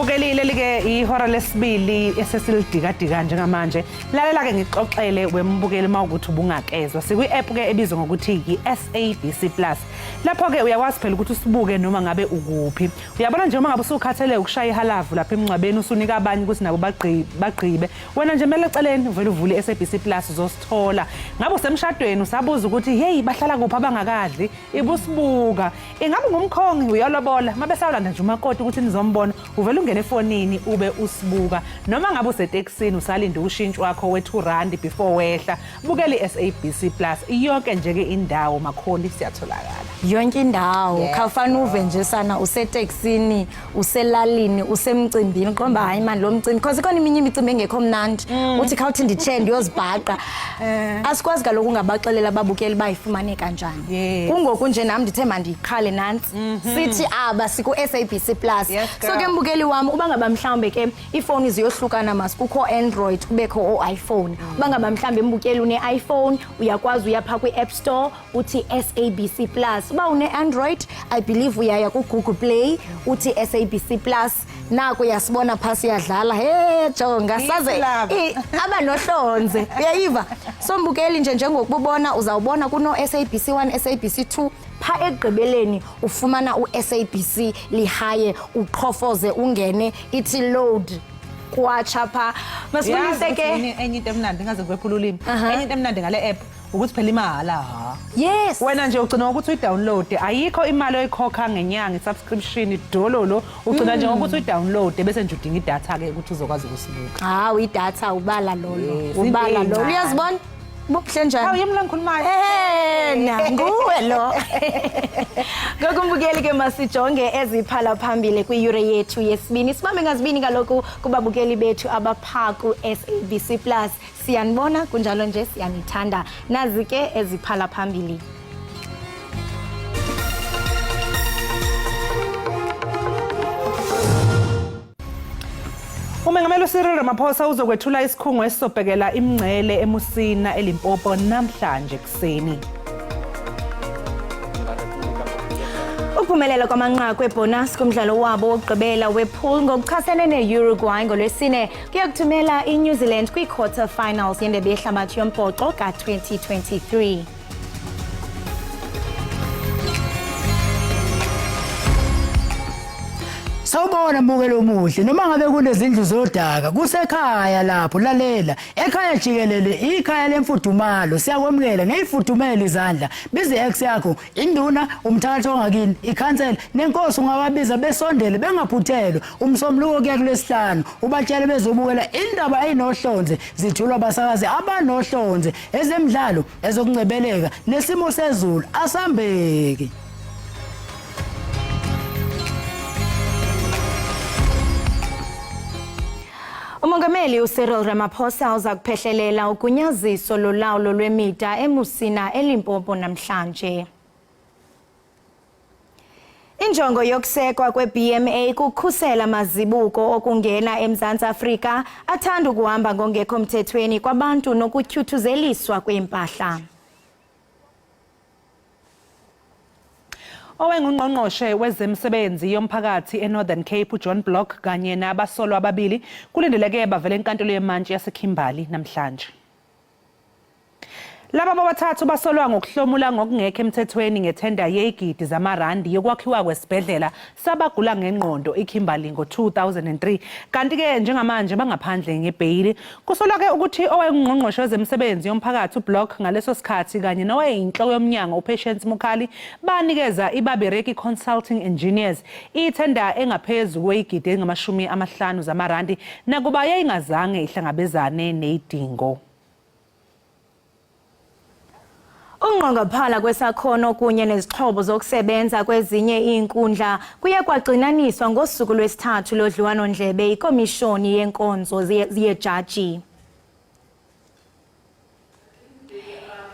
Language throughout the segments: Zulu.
Mbukelile like ihora lesibili esesilidika njengamanje. Lalela ke ngixoxele wembukeli mawukuthi ubungakezwa. Sikwi-app ke ebizwa ngokuthi i-SABC Plus. Lapho ke uyakwazi phela ukuthi usibuke noma ngabe ukuphi. Uyabona nje uma ngabe usukhathele ukushaya ihalavu lapha emncwabeni usunika abanye ukuthi nabo bagqibe. Wena nje mele eceleni uvele uvule i-SABC Plus uzosithola. Ngabe usemshadweni usabuza ukuthi hey bahlala kuphi abangakadli ibusibuka. Ingabe ngumkhongi uyalobola mabesawulanda nje umakoti ukuthi nizombona uvele ungene efonini ube usibuka noma ngabe useteksini usalinda ushintsho wakho we2 before wehla bukeli SABC Plus iyonke nje ke indawo makholi siyatholakala yonke indawo khafana uve nje sana useteksini uselalini usemcimbini qomba hayi manje lo mcimbi because ikona iminye imicimbi engekho mnandi uthi khawuthi ndithend yozibhaqa asikwazi kaloku ungabaxelela ababukeli bayifumane kanjani kungoku nje nami ndithe mandiqhale nansi sithi aba siku SABC Plus so ke mbukeli wami uba ngaba mhlambe ke ifoni ziyohlukana mas kukho Android kubekho iPhone uba ngaba mhlambe mbukeli une iPhone uyakwazi uyapha kwi-App Store uthi SABC Plus uba une Android I believe uyaya ku Google Play uthi SABC Plus naku yasibona phasi yadlala jonga saze aba nohlonze uyayiva so mbukeli nje njengokubona uzawubona kuno SABC 1 SABC 2 pha egqibeleni ufumana uSABC lihaye uqhofoze ungene ithi load kwacha pha masifundise ke enye into emnandi ngaze kwephula ulimi enye into emnandi ngale app ukuthi phela imali yes wena nje ugcina ukuthi uyidownload ayikho imali oyikhokha ngenyanga isubscription idololo ugcina nje ukuthi uyidownload bese nje udinga idatha ke ukuthi uzokwazi ukusibuka idatha ubala lolo uyazibona buhle njani hawu yimi la ngikhulumayo nguwe lo ngokumbukeli ke masijonge eziphala phambili kwiyure yethu yesibini sibambe ngazibini kaloku kubabukeli bethu abaphaku SABC Plus siyanibona kunjalo nje siyanithanda nazi ke eziphala phambili Umengameli Cyril Ramaphosa uzokwethula isikhungo esisobhekela imingcele eMusina eLimpopo namhlanje kuseni. Ukuphumelela kwamanqaku ebonus kumdlalo wabo wokugqibela wepool ngokuchasene ne-Uruguay ngolwesine kuyakuthumela iNew Zealand kwi-quarter finals yendebe yehlabathi yombhoxo ka-2023. Sawubona mbukelo omuhle noma ngabe kunezindlu zodaka kusekhaya lapho lalela ekhaya jikelele ikhaya lemfudumalo siyakwemukela ngeyifudumela izandla bize ex yakho induna umthatho ongakini ikhansela nenkosi ungababiza besondele bengaphuthelwa umsombuluko kuya kulesihlanu ubatshele bezobukela indaba eyinohlonze zithulwa abasakazi abanohlonze ezemidlalo ezokungcebeleka nesimo sezulu asambeki. Umongameli uCyril Ramaphosa uza kuphehlelela ugunyaziso lolawulo lwemida eMusina eLimpopo namhlanje. Injongo yokusekwa kweBMA kukhusela amazibuko okungena eMzantsi Afrika athanda ukuhamba ngongekho mthethweni kwabantu nokutyhuthuzeliswa kwempahla. Owengungqongqoshe wezemisebenzi yomphakathi eNorthern Cape uJohn Block kanye nabasolwa ababili kulindeleke bavele enkantolo yemantshi yaseKhimbali namhlanje. Laba bobathathu basolwa ngokuhlomula ngokungekho emthethweni ngethenda yegidi zamarandi yokwakhiwa kwesibhedlela sabagula ngengqondo eKhimbali ngo-2003 kanti ke njengamanje bangaphandle ngebhayili kusolwa ke ukuthi owengungqongqoshe wezemisebenzi yomphakathi uBlock ngaleso sikhathi kanye noweyinhloko yomnyango uPatience Mukhali banikeza iBabereki Consulting Engineers ithenda engaphezulu kwegidi engama50 zamarandi nakuba yayingazange ihlangabezane nezidingo. Ungqongophala kwesakhono kunye nezixhobo zokusebenza kwezinye iinkundla kuye kwagcinaniswa ngosuku lwesithathu lodliwano-ndlebe ikomishoni yenkonzo yejaji.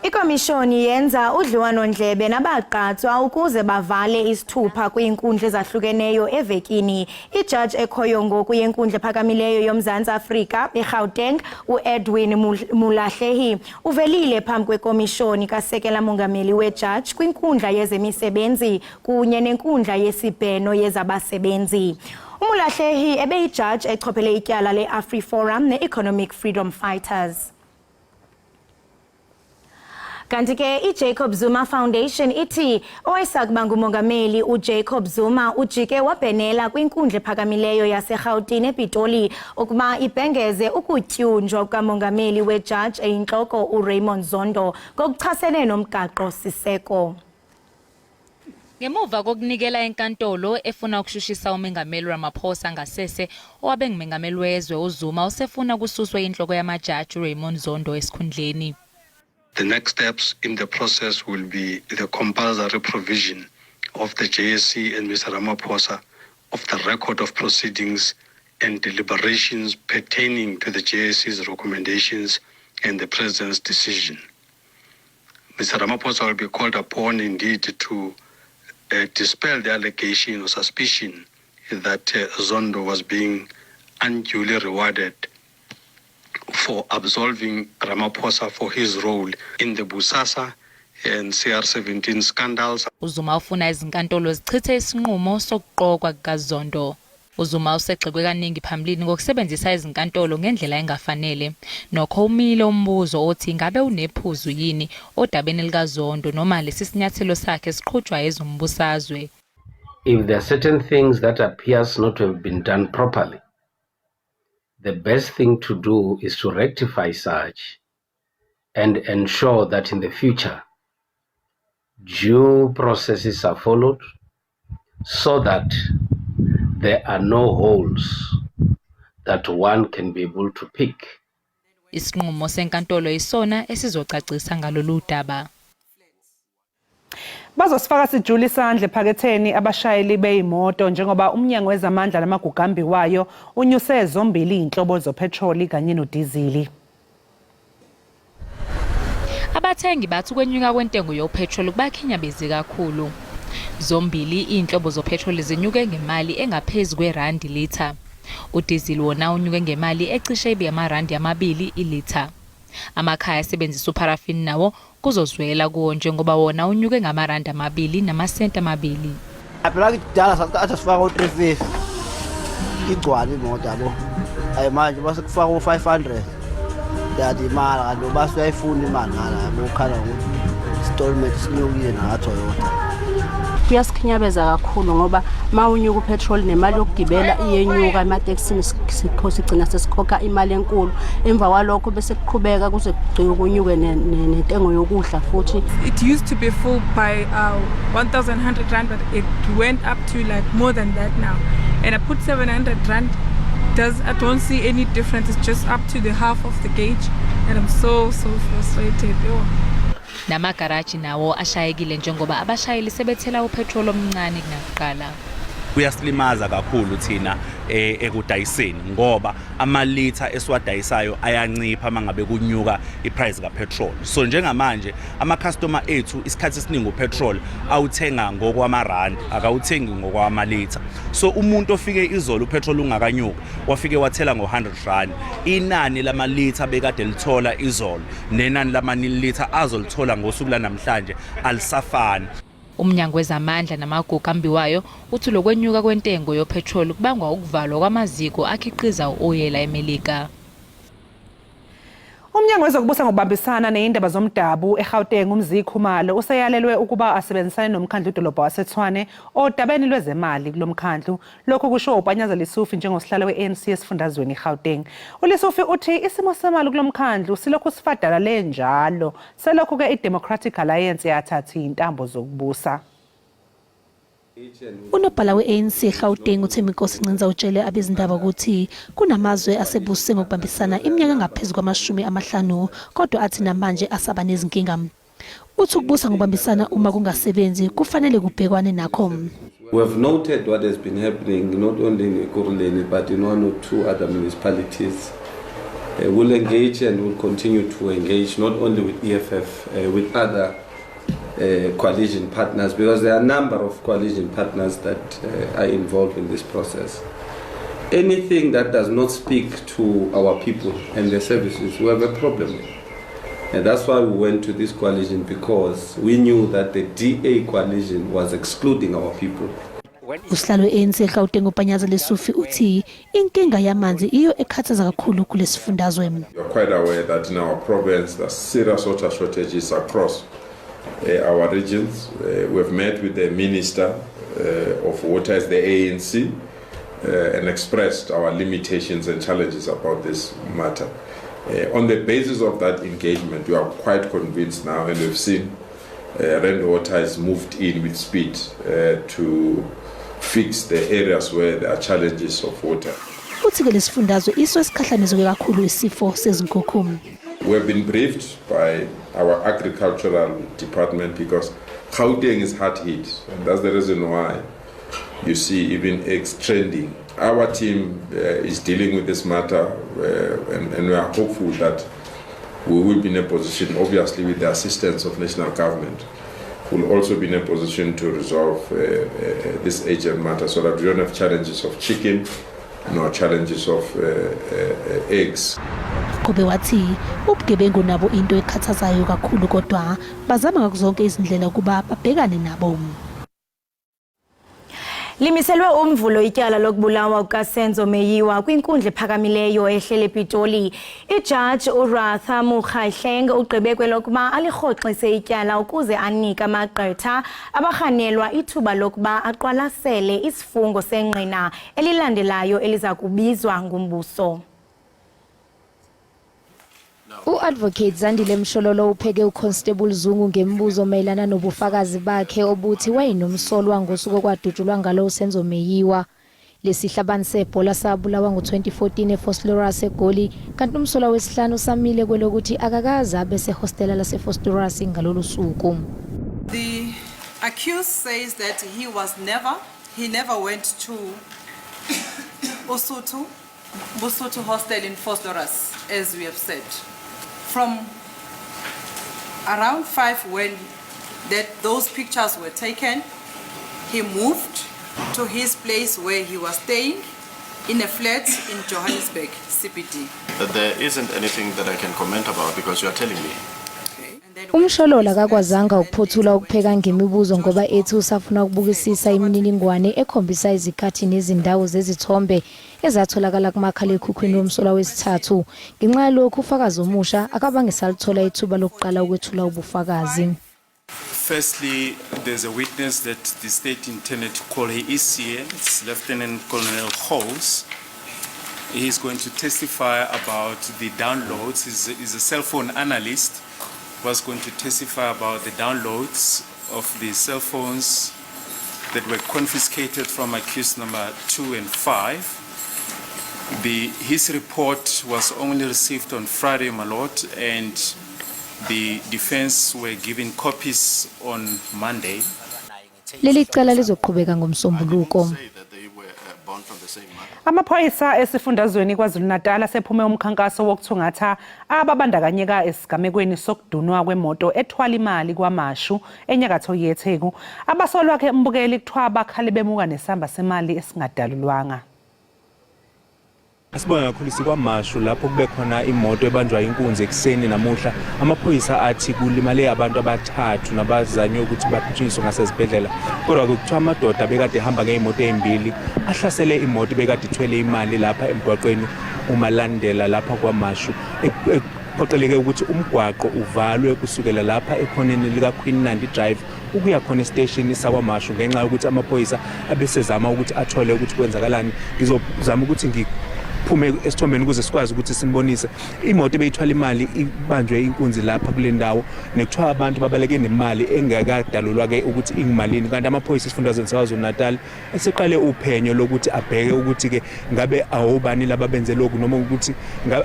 Ikomishoni yenza udliwano-ndlebe nabagqatswa ukuze bavale isithupha kwiinkundla ezahlukeneyo evekini. Ijaji ekhoyo ngoku yenkundla ephakamileyo yoMzantsi Afrika eGauteng uEdwin Mulahlehi uvelile phambi kwekomishoni kasekela mongameli wejaji kwinkundla yezemisebenzi kunye nenkundla yesibheno yezabasebenzi. Umulahlehi ebeyijudge echophele ityala le-AfriForum ne-Economic Freedom Fighters. Kanti ke iJacob Zuma Foundation ithi owayesakuba ngumongameli uJacob Zuma ujike wabhenela kwinkundla ephakamileyo yaseGauteng ePitoli ukuba ibhengeze ukutyunjwa kukamongameli wejaji eyintloko uRaymond Zondo ngokuchasene nomgaqo siseko. Ngemuva kokunikela enkantolo efuna ukushushisa umengameli Ramaphosa ngasese owabe ngumengameli wezwe uZuma usefuna kususwe inhloko yamajaji uRaymond Zondo esikhundleni. The next steps in the process will be the compulsory provision of the JSC and Mr. Ramaphosa of the record of proceedings and deliberations pertaining to the JSC's recommendations and the President's decision. Mr. Ramaphosa will be called upon indeed to dispel the allegation or suspicion that Zondo was being unduly rewarded for absolving Ramaphosa for his role in the Busasa and CR17 scandals. uZuma ufuna izinkantolo zichithe isinqumo sokuqokwa kukaZondo. uZuma usegxekwe kaningi phambilini ngokusebenzisa izinkantolo ngendlela engafanele. Nokho umile umbuzo othi ngabe unephuzu yini odabeni likaZondo noma lesi sinyathelo sakhe siqhutshwa ezombusazwe. If there are certain things that appears not to have been done properly, the best thing to do is to rectify such and ensure that in the future due processes are followed so that there are no holes that one can be able to pick. Isinqumo senkantolo isona esizocacisa ngalolu daba. Bazosifaka sijule isandla ephaketheni abashayeli beyimoto njengoba umnyango wezamandla namagugambi wayo unyuse zombili inhlobo zopetroli kanye nodizili. Abathengi bathi ukwenyuka kwentengo yopetrol kubakhinyabezi kakhulu. Zombili inhlobo zopetrol zinyuke ngemali engaphezulu kwerandi litha. Udizili wona unyuke ngemali ecishe ibe amarandi amabili ilitha. Amakhaya asebenzisa uparafini nawo kuzozwela kuwo njengoba wona unyuke ngamarandi amabili namasenti amabili. Phela kudala sathi sifaka u350 igcwala imoto yabo. Hayi manje base kufaka u500. Yathi imali kanti basuyayifuna imali ngala yabo ukhala ukuthi installment sinyukile na Toyota. Kuyasikhinyabeza kakhulu ngoba mawunyuka upetrol nemali yokugibela iyenyuka emateksini sigcina sesikhokha imali enkulu emva kwalokho bese kuqhubeka kuze kugcine kunyuke nentengo yokudla futhi. It used to be full by 1,100 rand, but it went up to like more than that now, and I put 700 rand. I don't see any difference. It's just up to the half of the gauge, and I'm so frustrated. Namagaraji nawo ashayekile njengoba abashayeli sebethela upetrol omncane kunakuqala. Kuyasilimaza kakhulu thina ekudayiseni ngoba amalitha esiwadayisayo ayancipha mangabe kunyuka iprice kapetrol. So njengamanje ama customer ethu isikhathi esiningi upetrol awuthenga ngokwamarandi akawuthengi ngokwamalitha. So umuntu ofike izolo upetrol ungakanyuka wafike wathela ngo100 rand, inani lamalitha bekade lithola izolo nenani lamanilitha azolithola ngosuku lanamhlanje alisafani. Umnyango wezamandla namagugambi wayo uthi lokwenyuka kwentengo yopetrol kubangwa ukuvalwa kwamaziko akhiqiza uoyela eMelika. Umnyango wezokubusa ngokubambisana nezindaba zomdabu eGauteng umzikhumalo useyalelwe ukuba asebenzisane nomkhandlu dolobha waseTshwane odabeni lwezemali kulomkhandlu. Lokho kusho uPanyaza Lesufi njengosihlalo weANC esifundazweni eGauteng. uLesufi uthi isimo semali kulomkhandlu silokhu sifadala lenjalo selokhu ke iDemocratic Alliance yathatha intambo zokubusa. Unobhala we-ANC Gauteng uThembinkosi Ncinza utshele abezindaba ukuthi kunamazwe asebuse ngokubambisana iminyaka engaphezulu kwama50 kodwa athi namanje asaba nezinkinga. Uthi ukubusa ngokubambisana uma kungasebenzi kufanele kubhekwane nakho. We have noted what has been happening not only in Culinary but in one or two other municipalities. We'll engage and we'll continue to engage not only with EFF, with other coalition partners, because there are a number of coalition partners that are involved in this process. Anything that does not speak to our people and their services, we have a problem with. And that's why we went to this coalition, because we knew that the DA coalition was excluding our people. Usihlalo ANC eGauteng uPanyaza Lesufi uthi inkinga yamanzi iyo ekhathaza kakhulu kulesifundazwe. You're quite aware that in our province there's serious water shortages across our regions. We've met with the Minister of Water as the ANC and expressed our limitations and challenges about this matter. On the basis of that engagement, we are quite convinced now, and we've seen Rand Water has moved in with speed to fix the areas where there are challenges of water. Uthi ke lesifundazwe iso esikhahlanezwe kakhulu isifo sezinkukhu. We have been briefed by our agricultural department because Gauteng is hard hit, and that's the reason why you see even eggs trending. Our team is dealing with this matter, and we are hopeful that we will be in a position, obviously with the assistance of national government, will also be in a position to resolve this urgent matter so that we don't have challenges of chicken nor challenges of eggs. Kobe wathi ubugebengu nabo into ekhathazayo kakhulu kodwa bazama ngakuzonke izindlela kuba babhekane nabo. Limiselwe umvulo ityala lokubulawa kukaSenzo Meyiwa kwinkundla ephakamileyo ehlele ePitoli. Ijudge uRatha Mukhahleng ugqibe kwelokuba alirhoxise ityala ukuze anike amagqwetha abarhanelwa ithuba lokuba aqwalasele isifungo sengqina elilandelayo eliza kubizwa ngumbuso. U-Advocate Zandile Mshololo upheke uConstable Zungu ngembuzo mayelana nobufakazi bakhe obuthi wayenomsolwa ngosuku kwadutshulwa ngalo uSenzo Meyiwa. Lesihlabani sebhola sabulawa ngo-2014 eFosloras eGoli, kanti umsolwa wesihlanu samile kwelokuthi akakaza bese hostela laseFosloras ngalolu suku. The accused says that he never went to Busuthu hostel in Fosloras, as we have said. From around 5 when those pictures were taken, he moved to his place where he was staying in a flat in Johannesburg, CBD. There isn't anything that I can comment about because you are telling me. Umsholola kakwazanga ukuphothula ukupheka ngemibuzo ngoba ethi usafuna ukubukisisa imininingwane ekhombisa izikhathi nezindawo zezithombe ezatholakala kumakhala ekhukhwini womsolwa wesithathu. Ngenxa yalokho ufakazi omusha akabange salithola ithuba lokuqala ukwethula ubufakazi. Firstly, there's a witness that the state intended to call. He is here. It's Lieutenant Colonel Halls. He is going to testify about the downloads. He's a cell phone analyst. Was going to testify about the downloads of the cell phones that were confiscated from accused number 2 and 5. His report was only received on Friday, my lord, and the defense were given copies on Monday. Leli cala lizoqhubeka ngomsombuluko. Amaphoyisa esifundazweni KwaZulu-Natal asephume umkhankaso wokuthungatha ababandakanyeka esigamekweni sokudunwa kwemoto ethwala imali kwaMashu enyakatho yeTheku. Abasolwa ke mbukeli kuthiwa bakhale bemuka nesamba semali esingadalulwanga. Asibonga kakhulu sikwaMashu lapho kube khona imoto ebanjwa inkunzi ekseni namuhla. Amaphoyisa athi kulimale abantu abathathu nabazanye ukuthi baphuthunyiswe ngasezibhedlela. Kodwa kuthiwa amadoda bekade ehamba ngeimoto ezimbili ahlasele imoto bekade ithwele imali lapha emgwaqweni umalandela lapha kwaMashu. Kuphoqeleke ukuthi umgwaqo uvalwe kusukela lapha ekhoneni lika Culinary drive ukuya khona estation sakwaMashu ngenxa yokuthi amaphoyisa abesezama ukuthi athole ukuthi kwenzakalani. Ngizozama ukuthi phume esithombeni ukuze sikwazi ukuthi simbonise imoto ebeyithwala imali ibanjwe inkunzi lapha kule ndawo nekuthiwa abantu babaleke nemali engakadalulwa ke ukuthi ingimalini kanti amaphoyisa esifundazweni saKwaZulu-Natal eseqale uphenyo lokuthi abheke ukuthi ke ngabe awubani laba benze lokhu noma ukuthi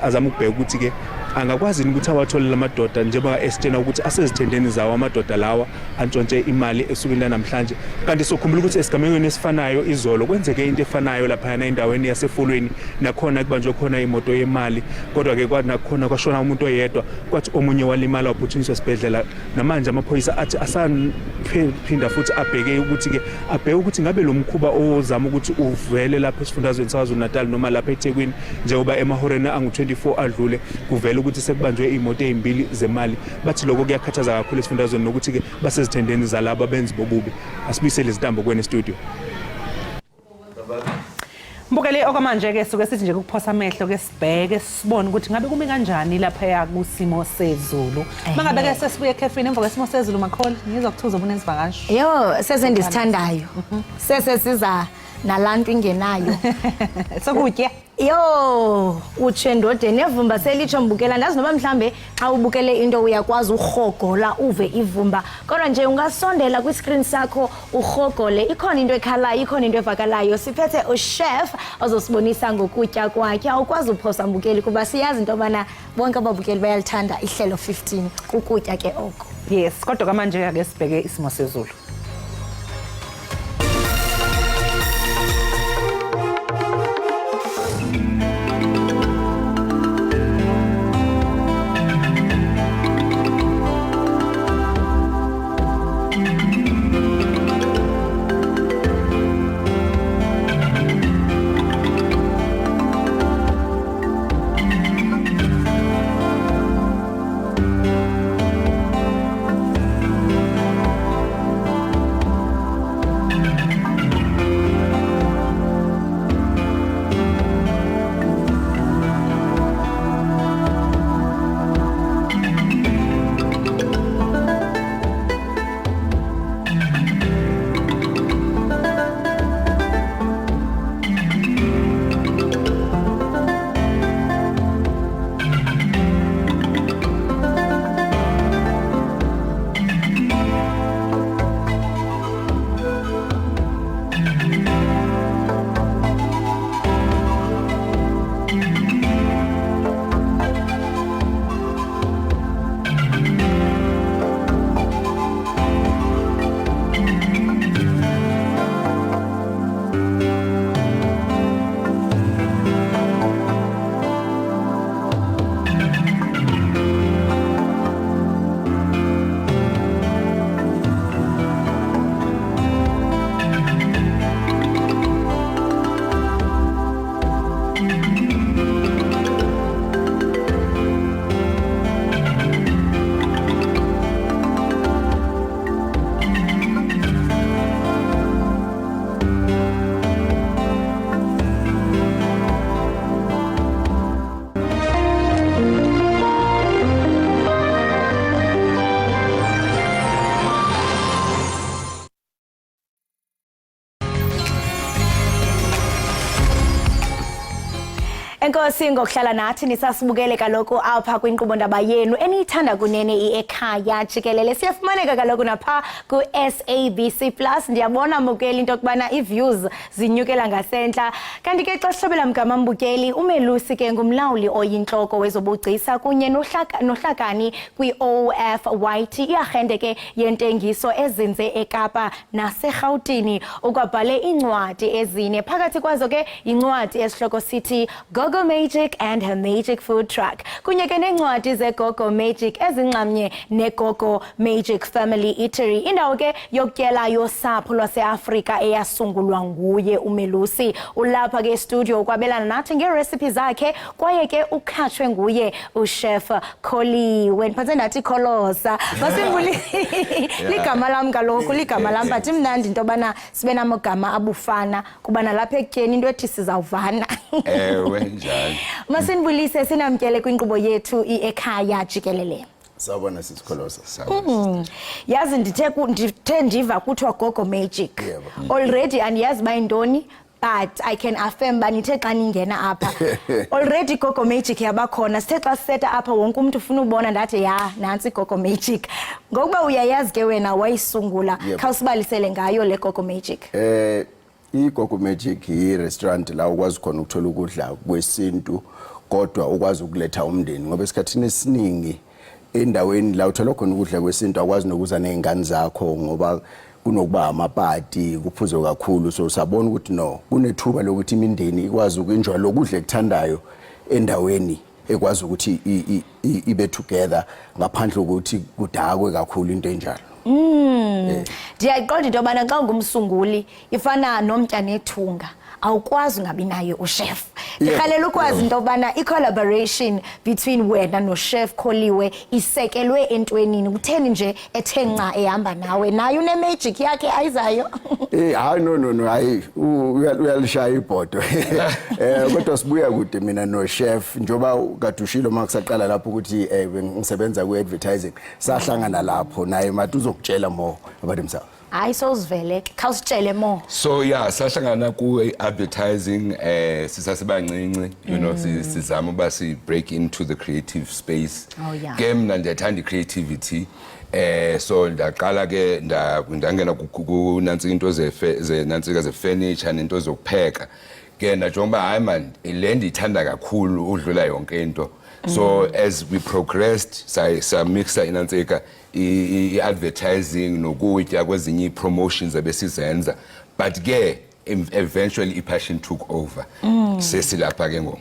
azama ukubheka ukuthi ke angakwazi ukuthi awathole lamadoda njengoba esitshena ukuthi asezithendeni zawo amadoda lawa antshontshe imali esukela namhlanje. Kanti sokhumbula ukuthi esigamekweni esifanayo izolo kwenzeke into efanayo lapha endaweni yasefulweni nakhona kubanjwe khona imoto yemali kodwa ke kwanakhona kwashona umuntu oyedwa kwathi omunye walimala waphuthunyiswa esibhedlela. Namanje amaphoyisa athi asanphinda futhi abheke ukuthi ngabe lo mkhuba ozama ukuthi uvele lapha esifundazweni saKwaZulu-Natal noma lapha eThekwini njengoba emahoreni angu-24 adlule kuvele ukuthi sekubanjwe imoto ezimbili zemali. Bathi lokho kuyakhathaza kakhulu esifundazweni nokuthi ke basezithendeni zalabo abenzi bobubi. Asibuyisele izintambo kwene studio. Mbukele okwamanje ke suke sithi nje ukuphosa amehlo ke sibheke sibone ukuthi ngabe kumi kanjani lapha ya kusimo sezulu. Mangabe ke sesibuye ekhefini emva kwesimo sezulu Makholi ngizokuthuza ubunezivakasho. Yo sesendisithandayo. Sesiza nalantu ingenayo. Sokutya. Yo uchendode nevumba selitsho mbukela ndazi noba mhlambe xa ubukele into uyakwazi uhogola uve ivumba kodwa nje ungasondela kwi-screen sakho uhogole ikhona into ekhalayo ikhona into evakalayo siphethe uchef ozosibonisa ngokutya kwakhe awukwazi uphosa mbukeli kuba siyazi into yobana bonke ababukeli bayalithanda ihlelo 15 ukutya ke oko. Yes kodwa kamanje ake sibheke isimo sezulu. Enkosi ngokuhlala nathi nisasibukele kaloku apha kwinkqubo ndaba yenu eniyithanda kunene Ekhaya Jikelele siyafumaneka kaloku napha ku SABC Plus ndiyabona mbukeli into kubana iviews zinyukela ngasentla kanti ke xa sihlobela mgama mbukeli uMelusi ke ngumlawuli oyinhloko wezobugcisa kunye nohlakani kwi OFYT iagende ke yentengiso ezinze eKapa naseGauteng ukwabhale incwadi ezine phakathi kwazo ke incwadi esihloko sithi Gogo Magic and her Magic Food Truck. Kunye ke nencwadi zeGogo Magic ezinxamnye neGogo Magic Family Eatery. Indawo ke yokutyela yosapho lwaseAfrika eyasungulwa nguye uMelusi. Ulapha ke studio ukwabelana nathi ngerecipe zakhe kwaye ke ukhatshwe nguye uChef Kholiwe. Ndiphathe ndathi Kholosa. Masimbuli ligama lam kaloku ligama lam but imnandi into bana sibe namagama abufana kuba nalapha ekutyeni into ethi sizawuvana. Ewe njalo. Masinibulise sinamkele kwinkqubo yethu Ekhaya Jikelele. Sawubona sisikholosa sawubona. Yazi ndithe ndiva kuthiwa Gogo Magic. Already andiyazi bayintoni but I can affirm banithe xa ningena apha. Already Gogo Magic yabakhona sithe xa siseta apha wonke umuntu ufuna ubona ndathi ya nansi Gogo Magic. Ngokuba uyayazi ke wena wayisungula khawusibalisele ngayo le Gogo Magic. iGogo Magic i-restaurant la ukwazi khona ukuthola ukudla kwesintu kodwa ukwazi ukuletha umndeni ngoba esikhathini esiningi endaweni la uthola khona ukudla kwesintu akwazi nokuza nezingane zakho ngoba kunokuba amapati kuphuzwe kakhulu so sabona ukuthi no kunethuba lokuthi imindeni ikwazi ukwenjwa lokudla ekuthandayo endaweni ekwazi ukuthi ibe together ngaphandle kokuthi kudakwe kakhulu into enjalo. Ndiyayiqonda into yobana xa ungumsunguli ifana nomtya nethunga awukwazi ungabi naye uchef. Ndikhalela ukwazi into yobana i-collaboration between wena no-chef Kholiwe isekelwe entwenini kutheni nje ethe nca ehamba nawe nayo une-magic yakhe ayizayo. Hayi no hayi uyalishaya ibhodo. Kodwa sibuya kude mina no-chef njoba kade ushilo uma kusaqala lapho ukuthi ngisebenza ku-advertising sahlangana lapho naye mathi uzokutshela more about himself. Hayi sozivele khawusitshele more. So yeah, sahlangana ku-advertising sisasebancinci, you know, sizama uba si break into the creative space. Oh yeah. Ke mna ndiyathanda i-creativity. So ndaqala ke ndangena kunantsika into nantsika ze-furniture nento zokupheka. Ke ndajonga uba hayi man, le ndiyithanda kakhulu udlula yonke into. So as we progressed, mixa inantsika i-advertising nokutya kwezinye promotions abesizenza, but ke eventually passion took over. Sesilapha ke ngoku.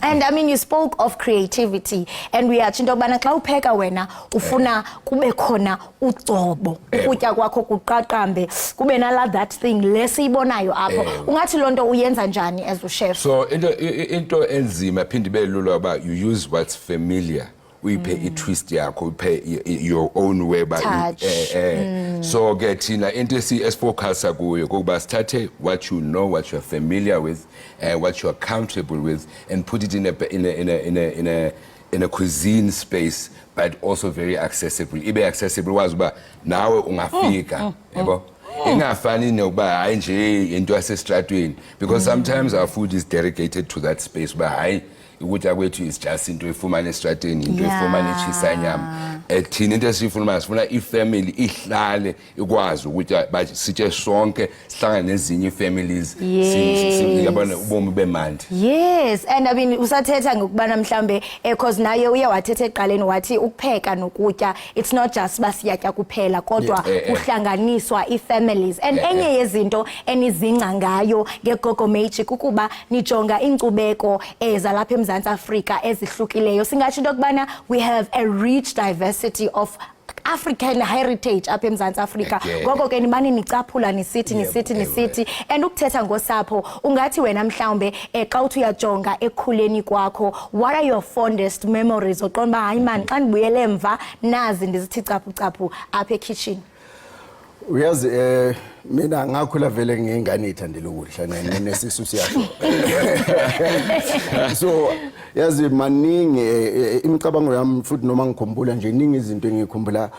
And I mean, you spoke of creativity, and we are into yokubana xa upheka wena ufuna kube khona ucobo ukutya kwakho kuqaqambe kube nala that thing lesiyibonayo apho. Ungathi lonto uyenza njani as a chef? So into enzima phinde ibe lula uba you use what's familiar. Uyiphe i-twist yakho, uyiphe your own way by so ke thina into esifocus kuyo kokuba sithathe what you know, what you're familiar with, what you're comfortable with, and put it in a cuisine space, but also very accessible. Ibe accessible wazi uba nawe ungafika, yabo. Ingafani nokuba hayi nje into yasestratweni, because sometimes our food is dedicated to that space uba hayi ukutya kwethu is just into efumana estrateni, into efumana ichisanyama. Thina into esifuna sifuna ifamily ihlale ikwazi ukutya sitye sonke sihlangane nezinye families siyabona ubomi bemandi. Yes, and I mean usathetha ngokubana mhlambe because naye uye wathetha eqaleni wathi ukupheka nokutya it's not just basiyatya kuphela kodwa uhlanganiswa ifamilies, and enye yezinto enizingca ngayo ngeGogo Magic ukuba nijonga inkcubeko ezalapha eMzantsi Afrika ezihlukileyo. Singatsho into yokubana we have a rich diversity of African heritage apha eMzantsi Afrika. Ngoko ke nibani nicaphula nisithi and ukuthetha ngosapho ungathi wena mhlawumbe xa uthi uyajonga ekhuleni kwakho, what are your fondest memories oqonda hayi man xa ndibuyele emva nazi ndizithi caphu apha ekitchen? Uyazi mina ngakhula vele ngingane ithandela ukudla nesisu siyasho. So yazi maningi imicabango yami futhi noma ngikhumbula nje iningi izinto engikhumbula,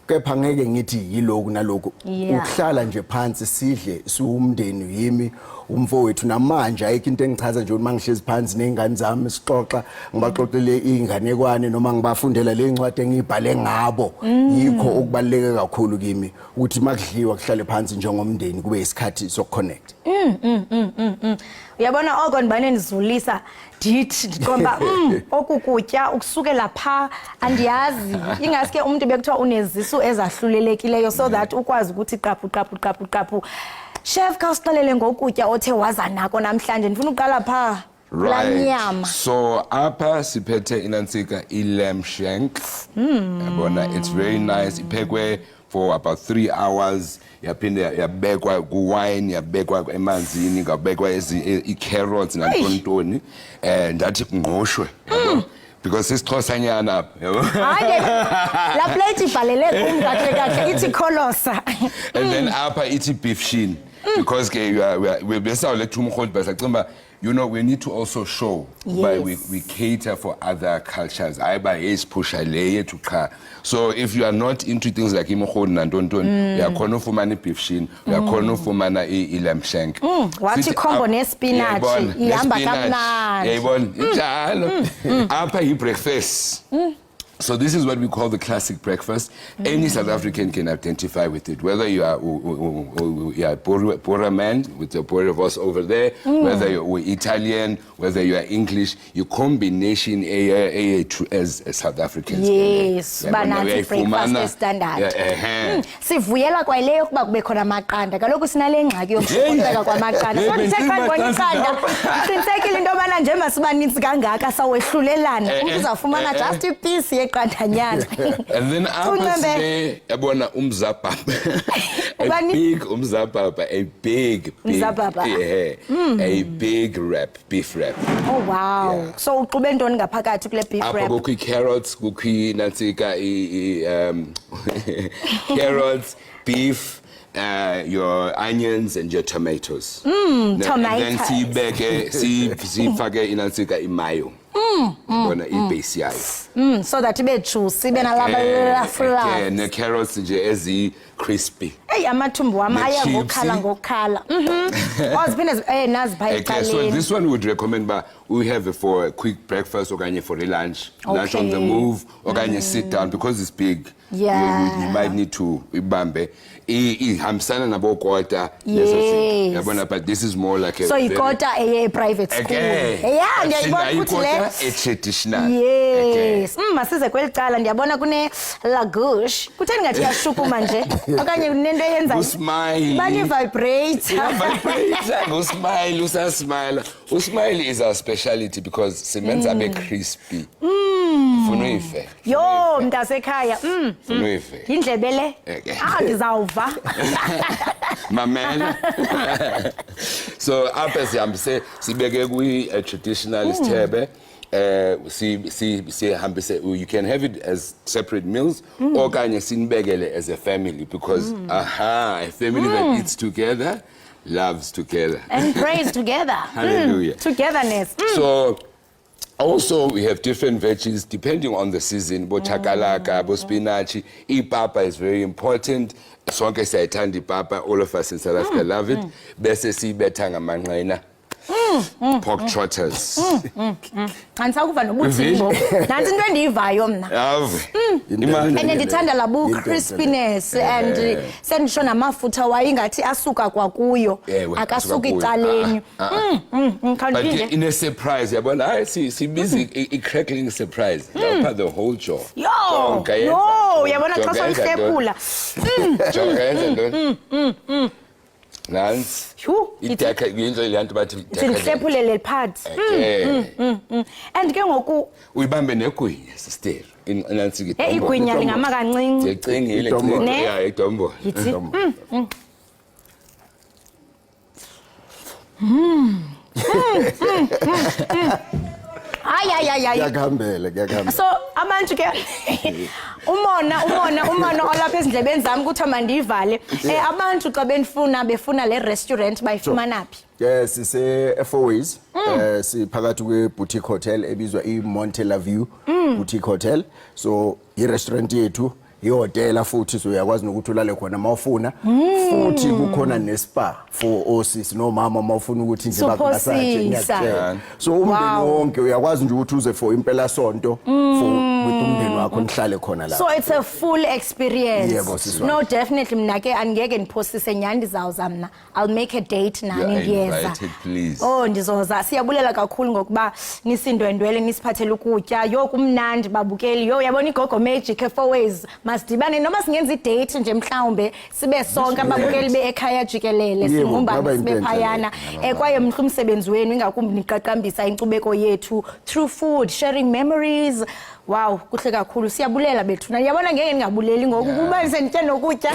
kepha ngeke ngithi yiloku naloku. Ukuhlala nje phansi sidle siwumndeni yimi umfowethu namanje ayikho into engichaza nje uma ngihlezi phansi nezingane zami sixoxa ngibaxoxele inganekwane noma ngibafundela le ncwadi engibhale ngabo. Yikho okubaleke kakhulu kimi ukuthi makudliwa kuhlale phansi njengomndeni kube isikhathi sokuconnect. Uyabona oko nibane nizulisa dithi ngoba okukutya ukusukela pha andiyazi ingaske umuntu bekuthiwa unezisu ezahlulelekileyo so that ukwazi ukuthi qaphu. Chef khawusixelele ngokutya othe waza nako namhlanje ndifuna uqala pha. Right. So apha siphethe inantsika lamb shank. Yabona it's very nice. Iphekwe for about 3 hours. Yaphinde yabekwa kuwine, yabekwa emanzini, ngabekwa i-carrots nantontoni ndathi kungqoshwe. Because isixhosanyana apha, yabo. Hayi la plate ibhalele kumkahle ithi kholosa. And then apha ithi beef shin. Because we besawuletha umkholi basacimba, you know, we need to also show by we cater for other cultures. So if you are not into things like imkholi nantontoni, uyakhona ufumana beef shin, uyakhona ufumana lamb shank. Wathi combo nespinach ihamba kamnandi. Yayibona njalo. Apha breakfast. So this is what we call the classic breakfast. Any South African can identify with it, whether you are Bora man with the Bora of us over there, whether you're Italian, whether you are English, your combination as South Africans. Yes, banana breakfast standard. Sivuyela kwaleyo kuba kube khona amaqanda. Kaloku sinale ngxaki yokupheka kwamaqanda. So ndisekhangwa iqanda. Sinsekile into yobana nje masibaninzi kangaka sawehlulelana. Umuntu uzafumana just a piece yeqandanyana. And then Uncembe. yabona umzababa. A big umzababa, a big Umzababa. yeah, a big wrap, beef wrap. Oh wow. So uqube ntoni ngaphakathi kule beef Apha wrap? kukho carrots, kukho nansika carrots, beef, your onions and your tomatoes. Tomatoes. Then sifake inansika imayo. Bona ibase yayo. So that ibe juicy ibe nalaba flavors. Ne carrots nje ezi crispy. Hey amathumbu wami aya Ne ngokhala chipsy. ngokhala. Oziphinde nazipha Okay, so eqaleni. this one would recommend, but we have it for a quick breakfast or for a lunch, lunch on the move, or sit down because it's big. Yeah. You might need to ibambe. Hamsana nabo kota. Yes. But this is more like a. So ikota a private school. Yeah, ndiyayibona ukuthi le. A traditional. Yes. Masize kwelicala ndiyabona kune lagouche. Kutheni ngathi yashukuma nje. Okanye nento eyenza. Usmile. Bani vibrate. Usmile, usasmile. Usmile is our specialty because cements are very crispy. Funuife. Yo, mntasekhaya. Funuife. Indlebe le. Ndizawuva. Mamela. So apha sihambise sibeke kwi traditional isithebe. You can have it as separate meals or kanye sinibekele as a family because a family that eats together loves together and prays together. Hallelujah. Togetherness. So also we have different veggies depending on the season. Bo chakalaka, bo spinach, ipapa is very important. Sonke siyayithanda ipapa, all of us in South Africa love it. Bese siyibetha ngamanqina. Pork trotters. Andisakuva nobuthimbo. Nansi into endiyivayo mna. Ave. And ndithanda labu crispiness and sendisho namafutha wayo ingathi asuka kwakuyo. Akasuka icaleni. But in a surprise, yabona hayi busy a crackling surprise. Lapha the whole jaw. Yo. No, yabona xa soyihlekula. Nance. Ideka yenzo ilantu bathi Sindihlephulele part. And ke ngoku uyibambe negwinya sister. Nance ke. Igwinya lingama kancinci. Ngicingile yeah idombo. Ay. Kuyakahambela. So abantu ke umona olapha ezindlebeni zami ukuthi mandivale. Abantu xa befuna le restaurant bayifumana phi? Yes, sise FOAs. Siphakathi kwe boutique hotel ebizwa iMontella View boutique hotel. So i restaurant yethu ihotela futhi so uyakwazi nokuthi ulale khona mawufuna futhi kukhona nespa for osisi no mama mawufuna ukuthi nje bakumasaje ngiyacela. So umndeni wonke uyakwazi nje ukuthi uze for impela sonto for umndeni wakho nihlale khona la. So it's a full experience. Yebo siswa. No, definitely mina ke angeke niphosise nyani ndizawuza mna. I'll make a date nani ngiyeza. Please. Oh ndizoza. Siyabulela kakhulu ngokuba nisindwendwele nisiphathele ukutya. Yo kumnandi babukeli. Yo yabona iGogo Magic FOAs. Masidibane noma singenza idate nje mhlawumbe sibe sonke ababukeli beEkhaya Jikelele singumbane sibe phayana kwaye mhlu umsebenzi wenu ingakumbi niqaqambisa inkcubeko yethu through food, sharing memories. Wow, kuhle kakhulu. Siyabulela bethu. Yabona ngeke ngingabuleli ngoku kuba sendithe nokutya.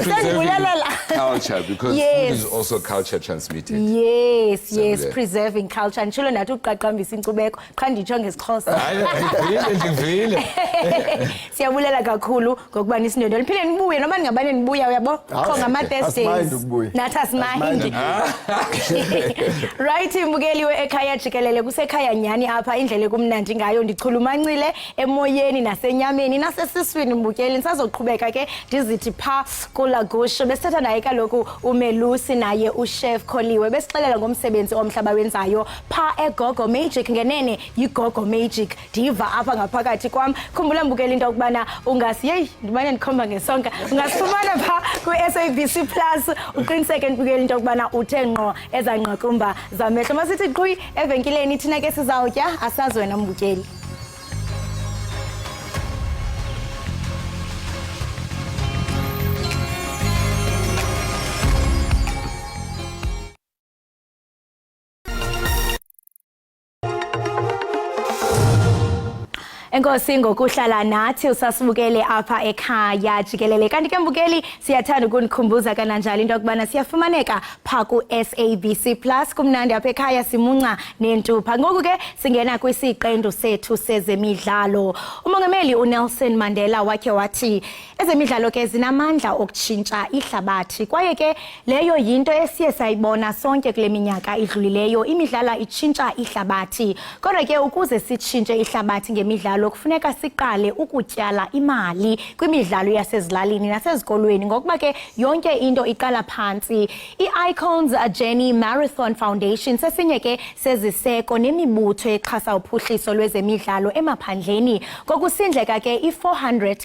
Siyabulelela. Culture because food is also culture transmitted. Yes, preserving culture. Nditshilo nathi uqaqambisa inkcubeko. Qha nditsho ngesixhosa. Ngivile. Siyabulela kakhulu ngokuba nisindwendwele. Phinde nibuye noma ningabane nibuya uyabo. Qho ngama Thursdays. Nathi asimahindi. Right imbukeli weEkhaya Jikelele kusekhaya nyani apha indlela kumnandi ngayo ndichulumancile emoyeni nasenyameni nasesiswini mbukeli nisazoqhubeka ke ndizithi pha kulagusho besithatha naye kaloku uMelusi naye uChef Kholiwe besixelela ngomsebenzi omhlaba wenzayo pha eGogo Magic ngenene yiGogo Magic diva apha ngaphakathi kwam khumbula mbukeli into ukubana ndibane ndikhomba ngesonka ungasifumana pha ku-SABC Plus uqiniseke mbukeli into ukubana uthe ngqo ezanqakumba zamehlo masithi qhwi evenkileni thina ke sizawutya asazi wena mbukeli. Enkosi ngokuhlala nathi usasibukele apha ekhaya Jikelele. Kanti ke mbukeli siyathanda ukunikhumbuza kananjalo into yokubana siyafumaneka pha ku SABC Plus kumnandi apha ekhaya simunca nentupha. Ngoku ke singena kwisiqendu sethu sezemidlalo. Umongameli uNelson Mandela wakhe wathi ezemidlalo ke zinamandla okutshintsha ihlabathi. Kwaye ke leyo yinto esiye sayibona sonke kule minyaka idlulileyo, imidlalo itshintsha ihlabathi. Kodwa ke ukuze sitshintshe ihlabathi ngemidlalo kufuneka siqale ukutyala imali kwimidlalo yasezilalini nasezikolweni ngokuba ke yonke into iqala phansi. I-Icons Journey Marathon Foundation sesinye ke seziseko nemibutho exhasa uphuhliso lwezemidlalo emaphandleni ngokusindleka ke i-400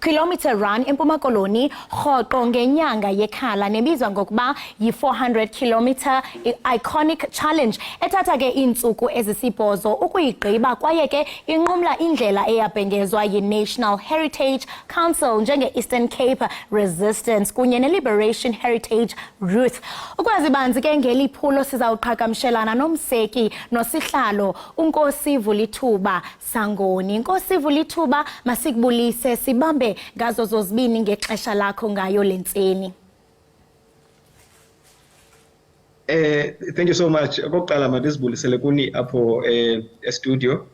kilometer run eMpuma Koloni rhoqo ngenyanga yekhala nebizwa ngokuba yi-400 kilometer iconic challenge ethatha ke iintsuku ezisibhozo ukuyigqiba kwaye ke inqumla indlela eyabhengezwa yi-National Heritage Council njenge-Eastern Cape Resistance kunye ne-Liberation Heritage Route. Ukwazi banzi ke ngeliphulo sizawuqhagamshelana nomseki nosihlalo uNkosi Vulithuba Sangoni. Nkosi Vulithuba, masikubulise sibambe ngazo zozibini ngexesha lakho ngayo lentseni. Thank you so much. Okokuqala mandisibulisele kuni apho e-studio.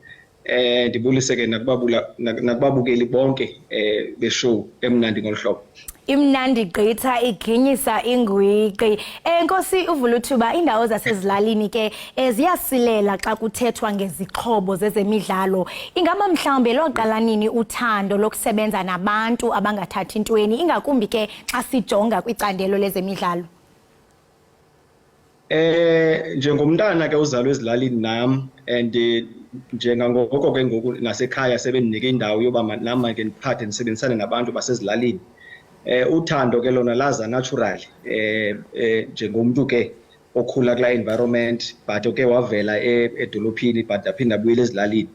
Ndibulise ke nakubabukeli bonke be-show emnandi ngolhlobo. Imnandi gqitha iginyisa ingwiqi. Nkosi uVuluthuba, indawo zasezilalini ke ziyasilela xa kuthethwa ngezixhobo zezemidlalo. Ingaba mhlawumbe loqala nini uthando lokusebenza nabantu abangathathi ntweni ingakumbi ke xa sijonga kwicandelo lezemidlalo? Njengomntana ke uzalwe ezilalini nam and njengangoko ke ngoku nasekhaya sebendinika indawo yoba nama ke ndiphathe ndisebenzisane nabantu basezilalini. Uthando ke lona laza natural njengomntu ke okhula kula environment but ke wavela edolophini but aphinda abuyele ezilalini.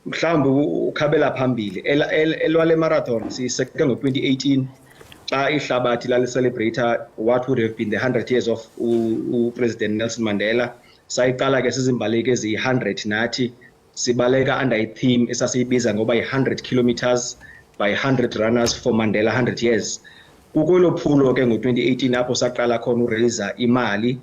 Mhlawumbe ukhabela phambili elwale marathon siseke ngo-2018 xa ihlabathi lali-celebrate what would have been the 100 years of uPresident Nelson Mandela. Sayiqala ke sizimbaleki eziyi-100 nathi sibaleka under i-theme esasiyibiza ngoba yi-100 kilometers by 100 runners for Mandela 100 years. Kukwelo phulo ke ngo-2018 apho saqala khona ureleasa imali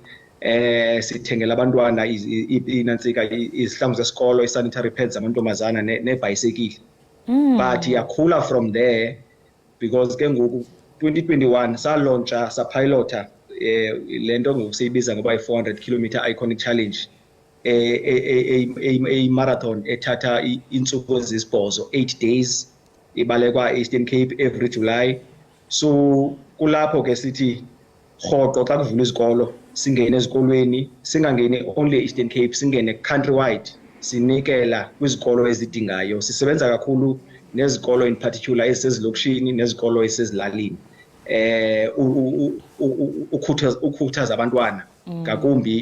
sithengela abantwana inantsika izihlangu zesikolo, i-sanitary pads zamantombazana nebhayisekile. But yakhula from there because ke ngoku 2021 salontsha sapilota lento ngokusiyibiza ngoba yi-400 kilometer iconic challenge a marathon ethatha iintsuku ezisibhozo 8 days ibalekwa Eastern Cape every July. So kulapho ke sithi rhoqo xa kuvulwa izikolo singene ezikolweni, singangeni only Eastern Cape, singene countrywide sinikela kwizikolo ezidingayo. Sisebenza kakhulu nezikolo in particular ezisezilokishini nezikolo ezisezilalini ukhuthaza abantwana ngakumbi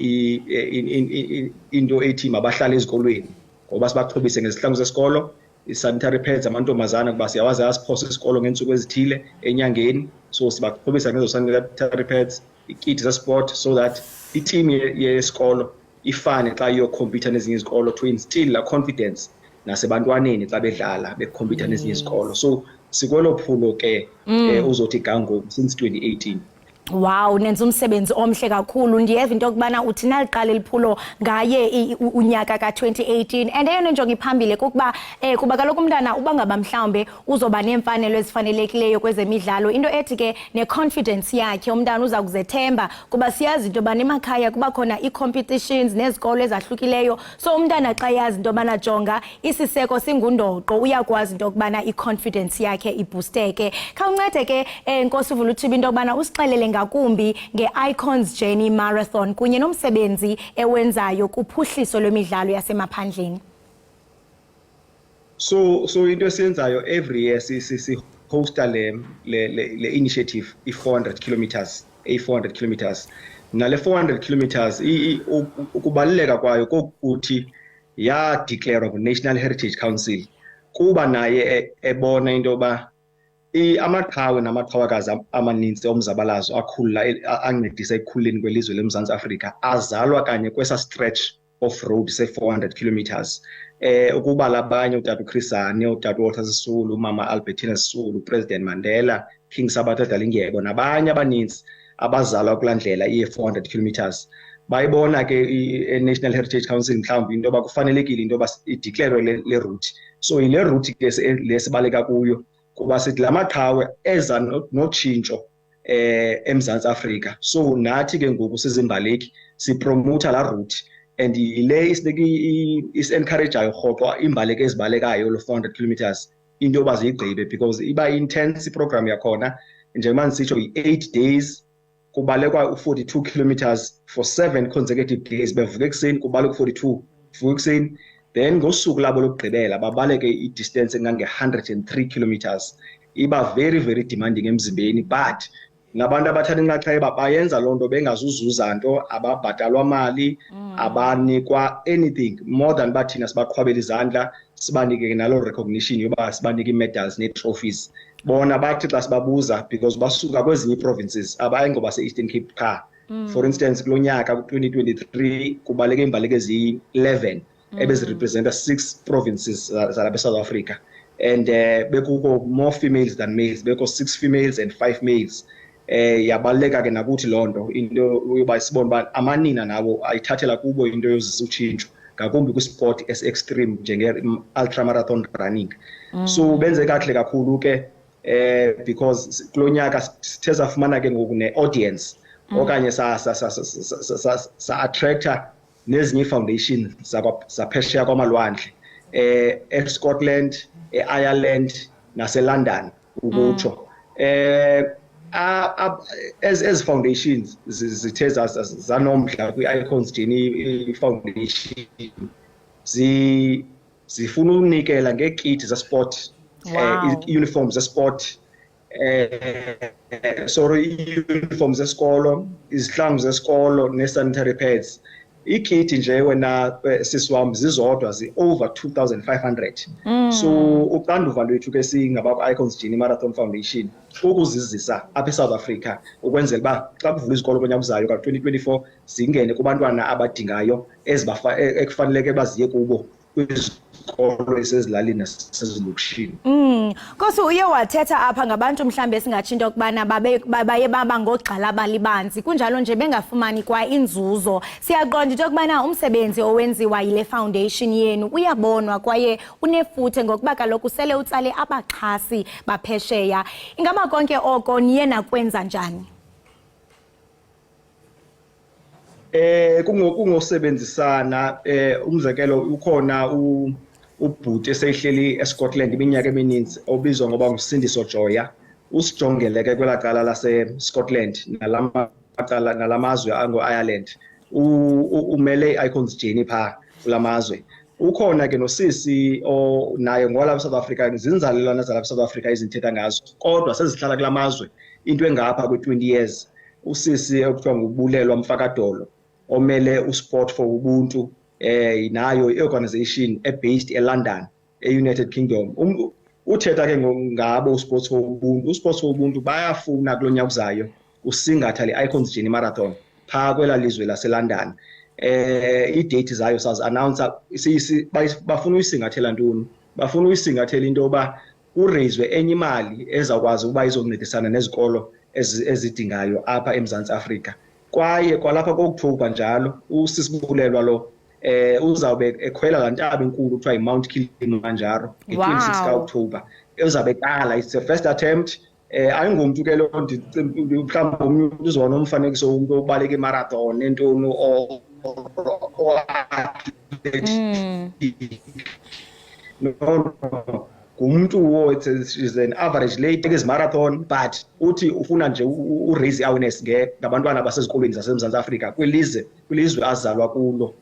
into ethi mabahlale ezikolweni ngoba sibaxhobise ngezihlangu zesikolo, i-sanitary pads amantombazana kuba siyawazi asiphosa isikolo ngeentsuku ezithile enyangeni, so sibaxhobisa ngezo sanitary pads, ikit zesport so that i-team yesikolo ifane xa iyokhompyutha nezinye izikolo to instill la confidence nasebantwaneni xa bedlala bekhompyutha nezinye izikolo. So sikwelo phulo ke uzothi gango since 2018. Wow, nenza umsebenzi omhle kakhulu. Ndiyeva into yokubana uthi naliqala liphulo ngaye unyaka ka-2018 and eyona njongo iphambili kukuba kuba kaloku umntana uba ngaba mhlawumbe uzoba neemfanelo ezifanelekileyo kwezemidlalo, into ethi ke ne-confidence yakhe umntana uza kuzethemba kuba siyazi into yobana emakhaya kuba khona ii-competitions nezikolo ezahlukileyo. So umntana xa yazi into yobana jonga isiseko singundoqo uyakwazi into yokubana i-confidence yakhe ibhusteke. Khawuncede ke Nkosi Vuluthuba into yokubana usixelele ngakumbi nge-Icons Journey Marathon kunye nomsebenzi ewenzayo kuphuhliso lwemidlalo yasemaphandleni. So into esiyenzayo every year hosta le initiative i-400 kilometers, a-400 kilometers. Nale 400 kilometers ukubaluleka kwayo kokuthi yadeclarewa ngu-National Heritage Council kuba naye ebona into yoba amaqhawe namaqhawakazi amaninzi omzabalazo akhulula ancedisa ekukhuleni kwelizwe leMzantsi Afrika azalwa kanye kwesa stretch off road say 400 kilometers ukuba labanye utata uChrisane utata Walter Sisulu umama Albertina Sisulu President Mandela King Sabatha Dalingiyebo nabanye abaninzi abazalwa kulandlela i400 kilometers bayibona ke i-National Heritage Council mhlawumbe into bakufanelekile into ideclare le route so ile route ke lesibaleka kuyo kuba sithi lamaqhawe eza notshintsho eMzantsi Afrika so nathi ke ngoku sizimbaleki sipromote la route and ile is encourageayo rhoqo imbaleki ezibalekayo lo 400 kilometers into bazigqibe because iba intense program yakhona njengoba nisitsho i8 days kubalekwa u42 kilometers for 7 consecutive days bevuka ekseni kubaleka 42 vuka ekseni then ngosuku labo lokugqibela babaleke i-distance engange 103 kilometers iba very very demanding emzimbeni but nabantu abathatha inxaxheba bayenza lonto bengazuzuza nto ababhatalwa mali abanikwa anything more than bathina sibaqhwabela izandla sibanike nalo recognition yoba sibanike medals ne trophies bona bathi xa sibabuza because basuka kwezinye provinces abayingoba se-Eastern Cape qha for instance kulonyaka ku2023 kubaleke imbaleke ezi11 ebezirepresenta 6 provinces zalapha eSouth Africa and bekuko more females than males beko 6 females and 5 males yabaleka ke nakuthi lonto into yoba sibone ba amanina nawo ayithathela kubo into yozisa utshintsho ngakumbi kwisport extreme njenge ultra marathon running so benze kahle kakhulu ke because kulonyaka sithe safumana ke ngoku ne audience okanye sa attractor nezinye foundation zaphesheya kwamalwandle eScotland eIreland naseLondon ukutsho as foundations zithe zanomdla kwi-Icons Journey Foundation zifuna ukunikela ngekit zesport uniforms zesport uniforms zesikolo izihlangu zesikolo ne-sanitary pads ikit nje wena sisiwam zizodwa over 2500 so uxanduva lwethu ke singaba Icons Journey Marathon Foundation ukuzizisa apha eSouth Africa ukwenzela uba xa kuvula izikolo konyaka uzayo ka2024 zingene kubantwana abadingayo ekufaneleke baziye kubo kwizikolo esezilalini nasezilokishini Nkosi uye wathetha apha ngabantu mhlambe singatsho into okubana baye baba ngogqala abalibanzi kunjalo nje bengafumani kwa inzuzo siyaqonda into okubana umsebenzi owenziwa yile foundation yenu uyabonwa kwaye unefuthe ngokuba kaloku sele utsale abaxhasi baphesheya ingaba konke oko niye nakwenza njani kungosebenzisana umzekelo ukhona ubhuti eseyihleli eScotland iminyaka emininzi obizwa ngoba nguSindiso Joya usijongele ke kwelaqala laseScotland nalamazwe ango-Ireland umele i-Icons Journey pha kulamazwe ukhona ke nosisi naye ngolapha South Africa zinzalelwana zalapha South Africa izinthetha ngazo kodwa sezihlala kulamazwe into engapha kwe20 years usisi okuthiwa ngubulelwa Mfakadolo omele usport for ubuntu nayo i-organization based eLondon eUnited Kingdom uthetha ke ngabo usports for ubuntu usports for ubuntu bayafuna kulonyaka uzayo usingatha le-Icons Journey Marathon pha kwela lizwe laseLondon i-date zayo sazi announce bafuna uyisingathela ntoni bafuna uyisingathela into yoba uraiswe enye imali ezawukwazi ukuba izoncedisana nezikolo ezidingayo apha eMzantsi Afrika kwaye kwalapha koOctober njalo usisibulelwa lo uzawube ekhwela la ntaba enkulu kuthiwa yiMount Kilimanjaro nge-26 kaOctober uzawube eqala it's the first attempt ayingomntu ke lo mhlawumbe umuntu uzona umfanekiso womuntu obaleka imarathon nentoni ngumuntu is an average late is marathon but uthi ufuna nje raise awareness ngabantwana basezikolweni zaseMzantsi Afrika kwilizwe azalwa kulo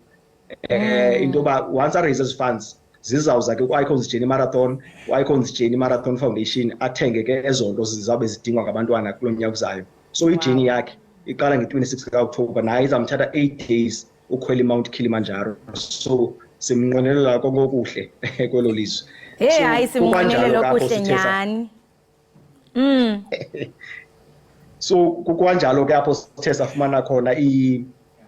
into yoba once a raise funds zizawuza ke ku-Icons Journey Marathon u-Icons Journey Marathon Foundation athenge ke ezo nto zizawube zidingwa ngabantwana kulo nyaka uzayo so ijourney yakhe iqala nge-26 kaOctober naye izamthatha 8 days ukhwela iMount Kilimanjaro so simnqwenelela kongokuhle kwelo lizwe hayi simnqwenelelo kuhle nyani so kukwanjalo ke apho sithe safumana khona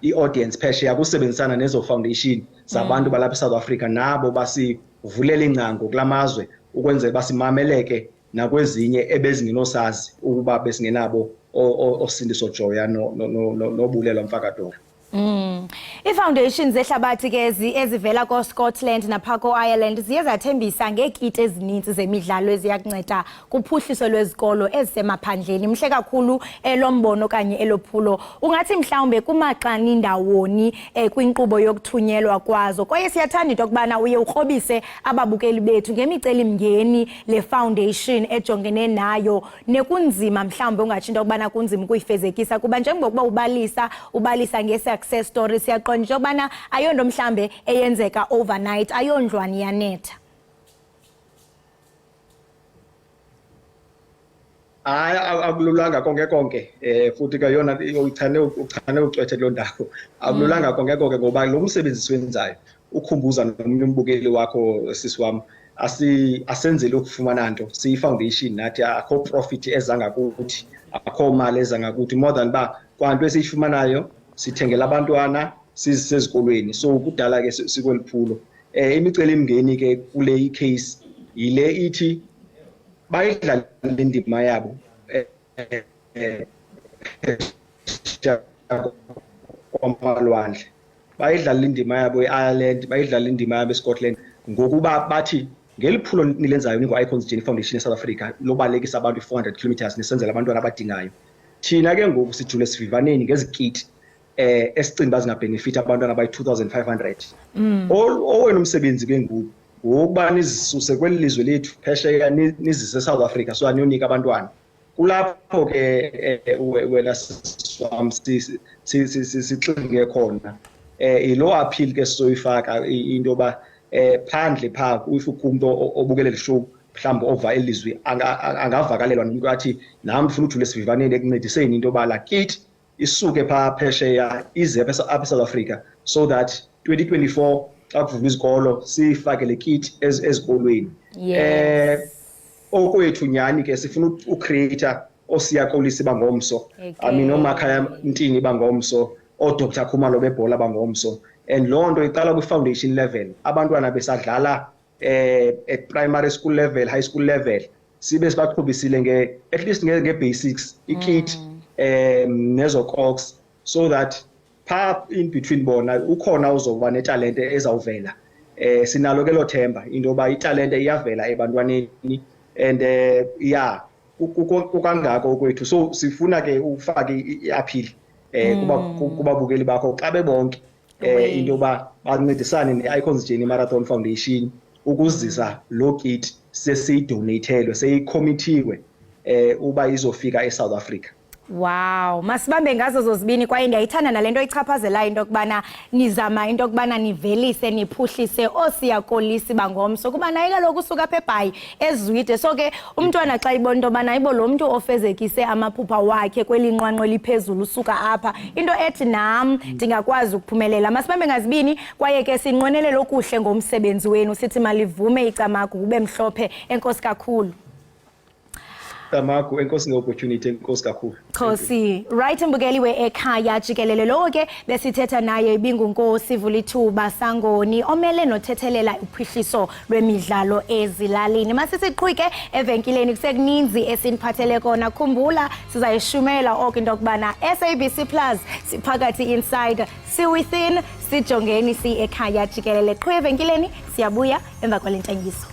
i-audience phesheya kusebenzisana nezo foundation zabantu balapha eSouth Africa nabo basivulela ingcango kulamazwe ukwenzela basimameleke nakwezinye ebezingenosazi ukuba besingenabo osindiso Joya nobulelwa Mfakadoro. I-foundations ehlabathi ke ezivela ko-Scotland napha ko-Ireland ziye zathembisa ngeekiti ezininzi zemidlalo eziyakunceda kuphuhliso lwezikolo ezisemaphandleni. Mhle kakhulu elombono kanye elophulo. Ungathi mhlawumbe kumaxani ndawoni kwinkqubo yokuthunyelwa kwazo. Kwaye siyathanda into yokubana uye ukrobise ababukeli bethu ngemicelimngeni le foundation ejongene nayo nekunzima mhlawumbe ungatsho into yokubana kunzima ukuyifezekisa kuba njengokuba ubalisa nge-success story siyaqonda into yokubana ayonto mhlambe eyenzeka overnight ayondlwane yanetha. Hayi akululanga konke futhi ke yona uyichane ucwethe lo ndawo akululanga konke ngoba lo msebenzi siwenzayo ukhumbuza nomunye umbukeli wakho sisi wami asenzele ukufumana nto siyi foundation nathi akho profit ezanga kuthi akho mali ezanga kuthi more than ba kwanto esiyifumanayo sithengela abantwana sizisezikolweni so kudala ke sikweliphulo imicelimngeni ke kule case ile ithi bayidlala indima yabo kwamalwandle bayidlala indima yabo eIreland bayidlala indima yabo eScotland ngokuba bathi ngeliphulo nilenzayo ningo-Icons Journey Foundation eSouth Africa lobalekisa abantu 400 kilometers nisenzela abantwana abadingayo thina ke ngoku sijule sivivaneni ngezikiti esicimba zingabenefit abantwana abayi-2500 owena umsebenzi ke ngoku ngokuba nizisuse kweli lizwe lethu phesheya nizise eSouth Africa so aniyonika abantwana kulapho ke wena sixinge khona ilo appeal ke sizoyifaka into ba phandle pha umuntu obukele le show mhlawumbe ova elizwe angavakalelwa nomuntu athi nami ufuna ujule sivivaneni ekuncediseni into bala kit isuke pha phesheya ize apha eSouth Africa so that 2024 akuvulwa izikolo sifake le kit ezikolweni okwethu nyani ke sifuna ucreator osiyakolisi bangomso I mean oMakhaya Ntini bangomso oDr Khumalo bebhola bangomso and lonto iqala ku foundation level abantwana besadlala at primary school level high school level sibe sibaqhubisile at least nge basics ikit nezo cogs so that pha in between bona ukhona uzoba netalent ezawuvela sinalo ke lo themba into ba italent iyavela ebantwaneni and kukangako kwethu so sifuna ke ufake iappeal kubabukeli bakho xa bebonke into ba bancedisane neIcons Journey Marathon Foundation ukuzisa lo kit sesiyidonatelwe seyicommitteewe uba izofika eSouth Africa. Wow, masibambe ngazo zozibini kwaye ndiyayithanda nalento ichaphazela into yokubana nizama into yokubana nivelise niphuhlise osiyakolisi bangomso kuba naye kaloku usuka apha eBhayi ezwide so ke umntwana xa ibona into yobana ibo lo mntu ofezekise amaphupha wakhe kweli nqwanqwa eliphezulu usuka apha into ethi nam ndingakwazi ukuphumelela. Masibambe ngazibini kwaye ke sinqwenelela okuhle ngomsebenzi wenu sithi malivume icamagu kube mhlophe. Enkosi kakhulu. Tamaku enkosi ngeopportunity enkosi kakhulu. Khosi right mbukeli we-Ekhaya Jikelele lo ke besithetha naye ibingunkosi Vulithuba Sangoni omele nothethelela uphuhliso lwemidlalo ezilalini. Masisiqhwike evenkileni kusekuninzi esiniphathele kona khumbula sizayishumela oku into yokubana SABC Plus siphakathi inside si within sijongeni si Ekhaya Jikelele qhwe evenkileni siyabuya emva kwalentengiso.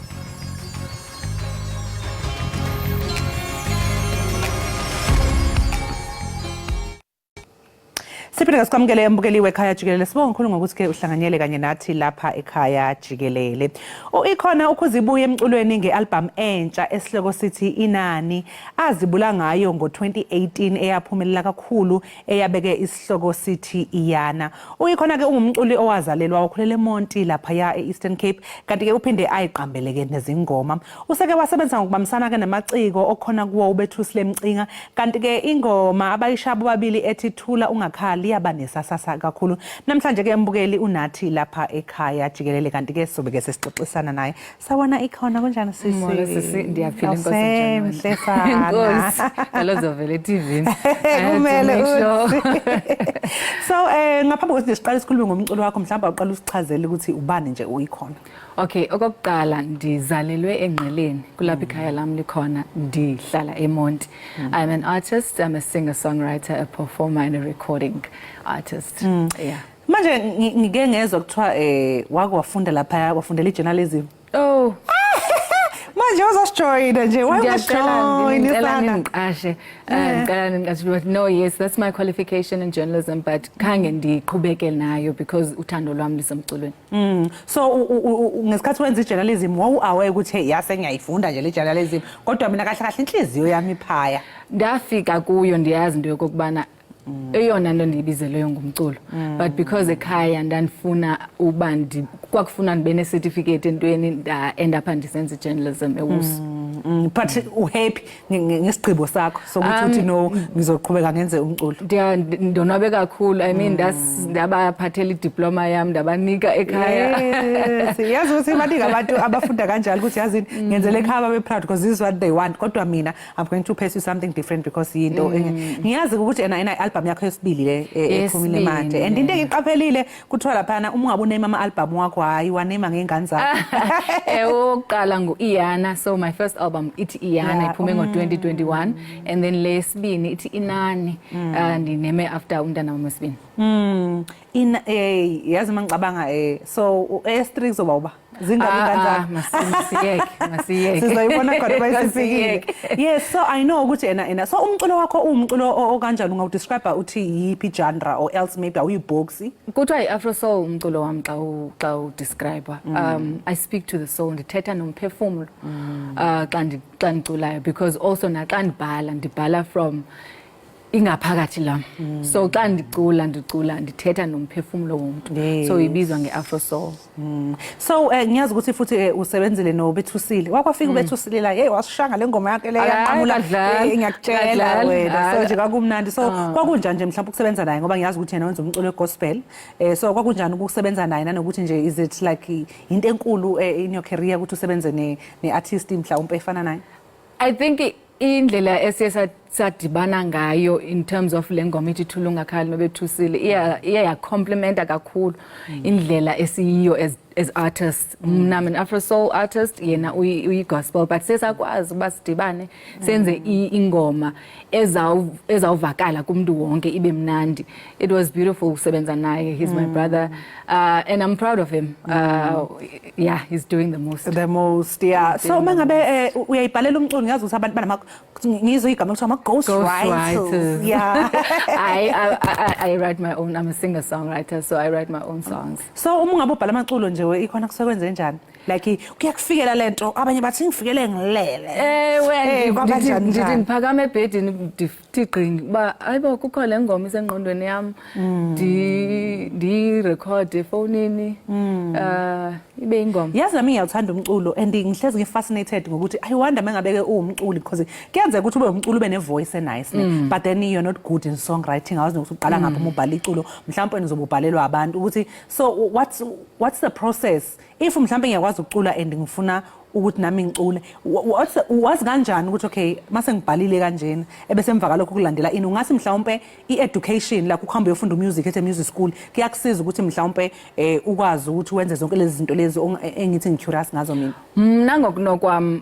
Siphinde sikwamukele embukeli wekhaya Jikelele sibonga kakhulu ngokuthi ke uhlanganyele kanye nathi lapha ekhaya Jikelele. Ikhona ukuzibuya emculweni ngealbum entsha esihloko sithi Inani azibula ngayo ngo2018 eyaphumelela kakhulu eyabeke isihloko sithi Iyana. Uyikhona ke ungumculi owazalelwa ukhulela eMonti lapha ya eEastern Cape kanti ke uphinde ayiqambeleke nezingoma. Useke wasebenza ngokubambisana ke namaciko okhona kuwo ubethusile Mcinga kanti ke ingoma abayishabo babili ethi Thula ungakhali iyaba nesasasa kakhulu. Namhlanje ke mbukeli unathi lapha ekhaya Jikelele kanti ke sobe ke sesixoxisana naye. Sawona ikhona kanjani sisi? Mola sisi ndiyaphila Enkosi sana. Enkosi. Alozovela TV. Kumele uthi. So ngaphambi kokuthi siqale sikhulume ngomculo wakho mhlawumbe uqala usichazele ukuthi ubani nje uyikhona. Okay, okokuqala ndizalelwe eNgqeleni kulapha ikhaya lami likhona ndihlala eMonti. I'm an artist, I'm a singer-songwriter, a performer and a recording artist. Yeah. Manje ngike ngezwe kuthiwa wake wafunda lapha wafundela journalism. Oh. Manje uzosijoyina nje ngicela nimqashe but no, yes, that's my qualification in journalism, but khange ndiqhubeke nayo because uthando lwami lisemculweni. So ngesikhathi wenza journalism wawu-aware ukuthi yase ngiyayifunda nje le journalism kodwa mina kahle kahle inhliziyo yami iphaya. Ndafika kuyo ndiyazi into yokubana eyona nto ndiyibizeleyo ngumculo, but because ekhaya ndandifuna uba kwakufuna ndibe ne-certificate entweni end up ndisenza journalism ewusi. But uhappy ngesigqibo sakho sokuthi uthi no ngizoqhubeka ngenze umculo? Ndonwabe kakhulu. I mean ndabaphathela idiploma yami ndabanika ekhaya. Yazi ukuthi banika abantu abafunda kanjalo ukuthi yazini ngenzele ekhaya babe proud because this is what they want, kodwa mina I'm going to pursue something different because yinto ngiyazi ukuthi ena album yakho yesibili le ephumile manje and into engiqaphelile kuthiwa laphana uma ungabe uname ama-album wakho hayi wanema ngey'ngane zakho. Oqala ngu-Iyana, so my first album ithi Iyana iphume ngo-2021 and then lesibini ithi Inani ndineme after umntana wami wesibini. Yazi mangicabanga so S3 kuzoba uba masiyeke sizoyibona khona bayisifikile. Yes, so I know ukuthi ena so umculo wakho umculo okanjani ungawudescribe uthi yiphi genre or else maybe awuyiboxi? Kuthiwa i-afro soul umculo wami xa udescribe. I speak to the soul, ndithetha nomphefumulo xa ndiculayo because also naxa ndibhala from ingaphakathi lam. So xa ndicula ndithetha nomphefumulo womuntu. So ibizwa nge-afro soul. So ngiyazi ukuthi futhi usebenzile noBethusile. Wakwafika uBethusile la wasishanga le ngoma yakhe le yaqhamula ngiyakutshela wena. So nje kwakumnandi. So kwakunjani nje mhlawumbe ukusebenza naye ngoba ngiyazi ukuthi yena wenza umculo wegospel. So kwakunjani ukusebenza naye nanokuthi nje is it like into enkulu in your career ukuthi usebenze ne-artist mhlawumbe efana naye? I think indlela esiye sadibana ngayo in terms of le ngoma ithi Thulunga Khali noBethusile iya complementa kakhulu indlela esiyiyo as artists. I'm an Afro soul artist, yena uyi-gospel, but sesakwazi uba sidibane senze ingoma ezawuvakala kumntu wonke ibe mnandi. It was beautiful ukusebenza naye. He's my brother and I'm proud of him. Yeah, he's doing the most. Yeah. So mangabe uyayibhalela umculo ngiyazi ukuthi abantu ngizwe igama kuthiwa ghostwriters. Yeah. I write my own. I'm a singer-songwriter, so I write my own songs. So uma ungabe ubhala amaculo nje ikhona kusekwenze njani? Like kuyakufikela lento abanye bathi ngifikele ngilele. Ndithi ndiphakama ebhedini ndithi gqini uba hayibo kukho le ngoma isengqondweni yami ndiyirekhode efowunini ibe ingoma. Yazi nami ngiyawuthanda umculo and ngihlezi ngifascinated ngokuthi I wonder mengabeke uwumculi because kuyenzeka ukuthi ube umculo ube ne-voice enice but then you're not good in songwriting. Awazi nokuthi uqala ngapha uma ubhala iculo mhlawumbe nizobe ubhalelwa abantu ukuthi so what's the process if mhlawumbe ngiyakwazi ukucula and ngifuna ukuthi nami ngicule wazi kanjani ukuthi okay mase ngibhalile kanjena ebese emva kalokho kulandela ini ungasi mhlawumbe i-education la ukuhamba uyofunda music at a music school kuyakusiza ukuthi mhlawumbe ukwazi ukuthi wenze zonke lezi zinto lezi engithi ngicurious ngazo mina? Mna ngokunokwami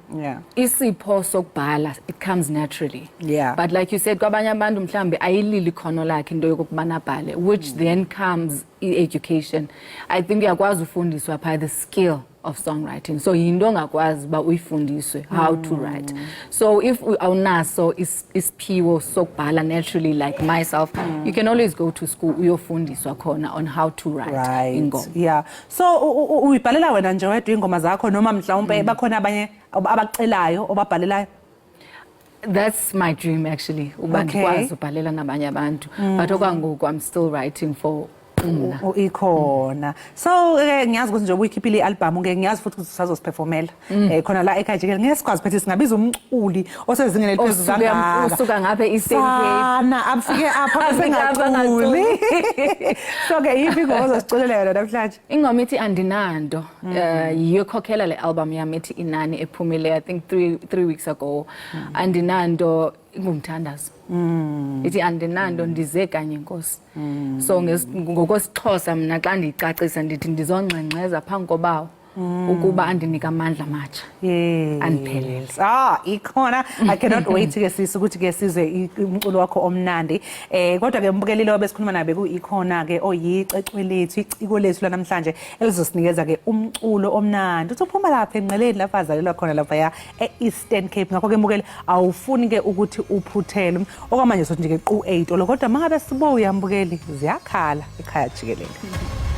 isipho sokubhala it comes naturally, but like you said kwabanye abantu mhlawumbe ayilili ikhono lakhe into yokubana abhale, which then comes education. I think uyakwazi ufundiswa by the skill of songwriting. So yinto ongakwazi ba uyifundiswe how to write. So if awunaso isiphiwo sokubhala naturally like myself, you can always go to school uyofundiswa khona on how to write ingoma. Yeah. So uyibhalela wena nje wedwa ingoma zakho noma mhlawumbe bakhona abanye abacelayo obabhalelayo? That's my dream actually. Uba ndikwazi ubhalela nabanye abantu. But okwangoku I'm still writing for ikhona. So ngiyazi ukuthi nje uyikhiphile i-album ke ngiyazi futhi ukuthi usazosiperformela khona la ekhaya Jikelele ngeke sikwazi phethe singabiza umculi osezingeni eliphezulu kangaka usuka ngaphe Eastern Cape afike apha sengaculi. So ke yipi ingoma ozosiculela yona namhlanje? Ingoma ithi Andinando yiyo khokhela le album yami ethi Inani ephumile I think 3 weeks ago. Andinando ingumthandazo. Ithi Andinando ndize kanye Nkosi. So ngokosixhosa mina xa ndicacisa ndithi ndizongxengxeza phambi kobawo ukuba andinika amandla amatsha andiphelele. Ikhona. I cannot wait ke sisi ukuthi ke sizwe umculo wakho omnandi. Kodwa ke umbukelile obesikhuluma nabe ku ikhona ke oyicecwe lethu iciko lethu lanamhlanje elizosinikeza ke umculo omnandi. Uthi uphuma lapha enqeleni lapha azalelwa khona lapha ya eEastern Cape. Ngakho ke mbukeli awufuni ke ukuthi uphuthele okwamanje sothi nje ke qu 8 kodwa mangabe sibuya mbukeli ziyakhala ekhaya Jikelele.